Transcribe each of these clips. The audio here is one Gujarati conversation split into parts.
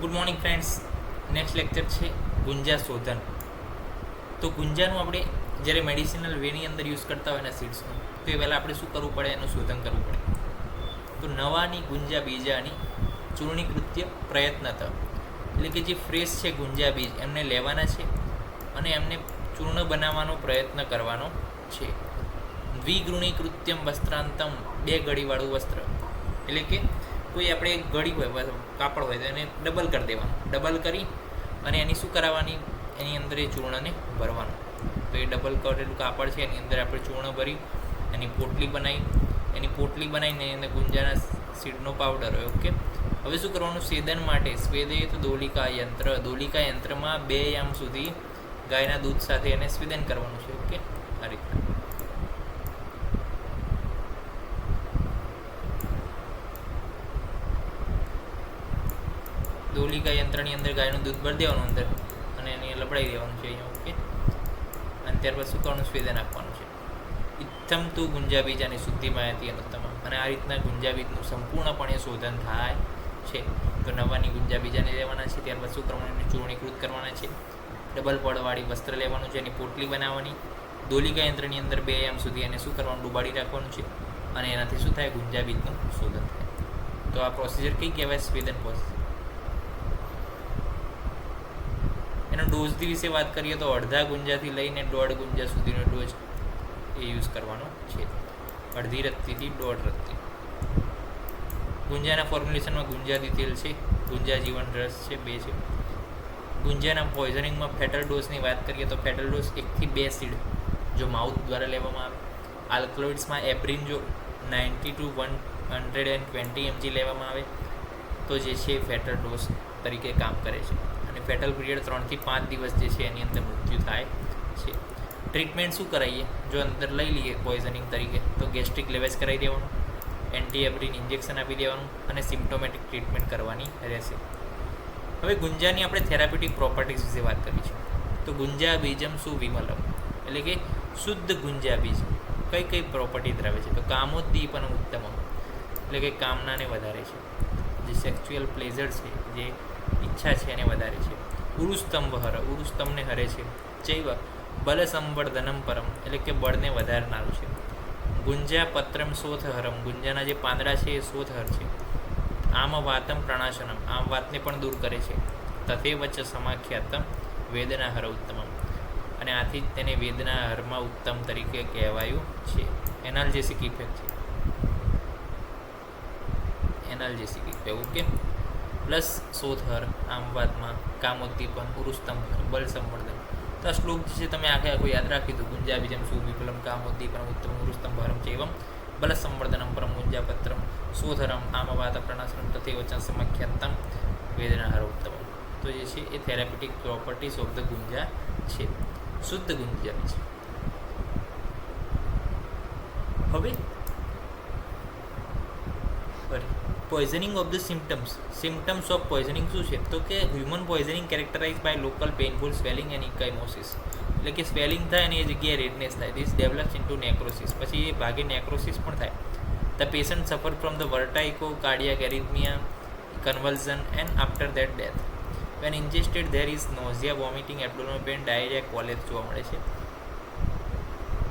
Good morning friends. Next lecture છે ગુંજા શોધન. તો ગુંજાનું આપણે જ્યારે મેડિસિનલ વેની અંદર યુઝ કરતા હોય એના સીડ્સનું, તો એ પહેલાં આપણે શું કરવું પડે? એનું શોધન કરવું પડે. તો નવાની ગુંજા બીજાની ચૂર્ણીકૃત્ય પ્રયત્નત, એટલે કે જે ફ્રેશ છે ગુંજા બીજ એમને લેવાના છે અને એમને ચૂર્ણ બનાવવાનો પ્રયત્ન કરવાનો છે. દ્વિગુણીકૃત્યમ વસ્ત્રાંતમ, 2 ગળીવાળું વસ્ત્ર, એટલે કે કોઈ આપણે ગળી હોય કાપડ હોય તો એને ડબલ કરી દેવાનું. ડબલ કરી અને એની શું કરાવવાની? એની અંદર એ ચૂર્ણને ભરવાનું. તો એ ડબલ કરેલું કાપડ છે એની અંદર આપણે ચૂર્ણ ભરી એની પોટલી બનાવીને એની અંદર ગુંજાના સીડનો પાવડર હોય. ઓકે, હવે શું કરવાનું? સ્વેદન માટે સ્વેદિત દોલિકા યંત્રમાં 2 યામ સુધી ગાયના દૂધ સાથે એને સ્વેદન કરવાનું છે. ઓકે, આ રીતના. દોલિકા યંત્રની અંદર ગાયનું દૂધ ભરી દેવાનું અંદર અને એને લબડાવી દેવાનું છે અહીંયા. ઓકે, અને ત્યારબાદ શું કરવાનું? સ્વેદન આપવાનું છે. ઇત્થમ તું ગુંજા બીજાની શુદ્ધિ માહિતી અનુત્તમ, અને આ રીતના ગુંજા બીજનું સંપૂર્ણપણે શોધન થાય છે. તો નવાની ગુંજા બીજાને લેવાના છે, ત્યારબાદ શું કરવાનું? એને ચૂર્ણીકૃત કરવાના છે. ડબલ પડવાળી વસ્ત્ર લેવાનું છે, એની પોટલી બનાવવાની. દોલિકા યંત્રની અંદર 2 યામ સુધી એને શું કરવાનું? ડૂબાડી રાખવાનું છે અને એનાથી શું થાય? ગુંજા બીજનું શોધન થાય. તો આ પ્રોસિજર કઈ કહેવાય? સ્વેદન પ્રોસેસ. એનો ડોઝની વિશે વાત કરીએ તો અડધા ગુંજાથી લઈને 1.5 ગુંજા સુધીનો ડોઝ એ યુઝ કરવાનો છે. અડધી રત્તીથી 1.5 રત્તી. ગુંજાના ફોર્મ્યુલેશનમાં ગુંજાદી તેલ છે, ગુંજા જીવન રસ છે, 2 છે. ગુંજાના પોઈઝનિંગમાં ફેટલ ડોઝની વાત કરીએ તો ફેટલ ડોઝ 1 થી 2 સીડ જો માઉથ દ્વારા લેવામાં આવે. આલ્કલોઇડ્સમાં એબ્રિન જો 90 to 120 mg લેવામાં આવે તો જે છે ફેટલ ડોઝ તરીકે કામ કરે છે. અને ફેટલ પીરિયડ 3 થી 5 દિવસ જે છે એની અંદર મૃત્યુ થાય છે. ટ્રીટમેન્ટ શું કરાવીએ? જો અંદર લઈ લઈએ પોઈઝનિંગ તરીકે તો ગેસ્ટ્રિક લેવેસ કરાવી દેવાનું, એન્ટી એબ્રિન ઇન્જેક્શન આપી દેવાનું અને સિમ્પ્ટોમેટિક ટ્રીટમેન્ટ કરવાની રહેશે. હવે ગુંજાની આપણે થેરાપ્યુટિક પ્રોપર્ટીઝ વિશે વાત કરી છે. તો ગુંજા બીજમ સુવિમલમ, એટલે કે શુદ્ધ ગુંજા બીજ કઈ કઈ પ્રોપર્ટી ધરાવે છે? તો કામોદ્દીપન ઉત્તમ, એટલે કે કામનાને વધારે છે, જે સેક્સ્યુઅલ પ્લેઝર છે, જે ઈચ્છા છે એને વધારે છે. ઉરુસ્તંભને હરે છે. ચૈવ બલ સંવર્ધનમ પરમ, એટલે કે બળને વધારનારું છે. ગુંજા પત્રમ શોથહરમ, ગુંજાના જે પાંદડા છે એ શોથહર છે. આમ વાતમ પ્રણાશનમ, આમ વાતને પણ દૂર કરે છે. તથે વચ્ચ સમાખ્યાતમ વેદનાહર ઉત્તમમ, અને આથી જ તેને વેદનાહરમાં ઉત્તમ તરીકે કહેવાયું છે. એનાલ્જેસિક ઇફેક્ટ છે, એનાલ્જેસિક ઇફેક્ટ. ઓકે, પ્લસ શોથહર આમ વાતમાં, કામોદ્દીપન, ઉરુસ્તંભ, બલ સંવર્ધન. તો આ શ્લોક જે છે તમે આખે આખું યાદ રાખી દો. ગુંજા બીજમ સુવિફલમ કામોદ્દીપન ઉત્તમ ઉરુસ્તંભરમ ચૈવમ બલ સંવર્ધનમ પરમ ગુંજા પત્રમ શોધરમ આમ વાત પ્રણાશનમ તથે વચન સમાખ્યાતમ વેદનાહર ઉત્તમ. તો જે છે એ therapeutic properties of the gunja છે, શુદ્ધ ગુંજા બીજ. હવે poisoning of the symptoms of poisoning શું છે? તો કે human poisoning characterize by local painful swelling and ecchymosis, એટલે કે સ્વેલિંગ થાય અને એ જગ્યાએ રેડનેસ થાય. ધીસ ડેવલપ્સ ઇન્ટુ નેક્રોસિસ, પછી એ ભાગે નેક્રોસિસ પણ થાય. The patient suffer from the vertigo, cardiac arrhythmia, convulsion and after that death. When ingested there is nausea, vomiting, abdominal pain, diarrhoea, collapse જોવા મળે છે.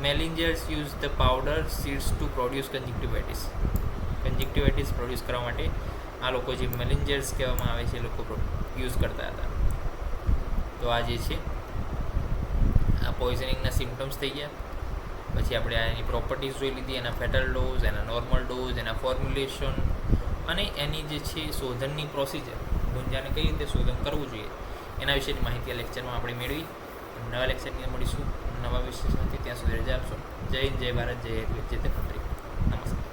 Malingerers use the powder seeds to produce conjunctivitis produce કરવા માટે આ લોકો જે મેલિંજર્સ કહેવામાં આવે છે એ લોકો યુઝ કરતા હતા. તો આ જે છે આ પોઈઝનિંગના સિમ્ટમ્સ થઈ ગયા. પછી આપણે એની પ્રોપર્ટીઝ જોઈ લીધી, એના ફેટલ ડોઝ, એના નોર્મલ ડોઝ, એના ફોર્મ્યુલેશન અને એની જે છે શોધનની પ્રોસિજર, ગુંજાને કઈ રીતે શોધન કરવું જોઈએ એના વિશેની માહિતી આ લેક્ચરમાં આપણે મેળવી. નવા લેક્ચરની મળીશું નવા વિષય સાથે. ત્યાં સુધી રજા આપશો. જય હિન્દ, જય ભારત, જય કન્ટ્રી. નમસ્કાર.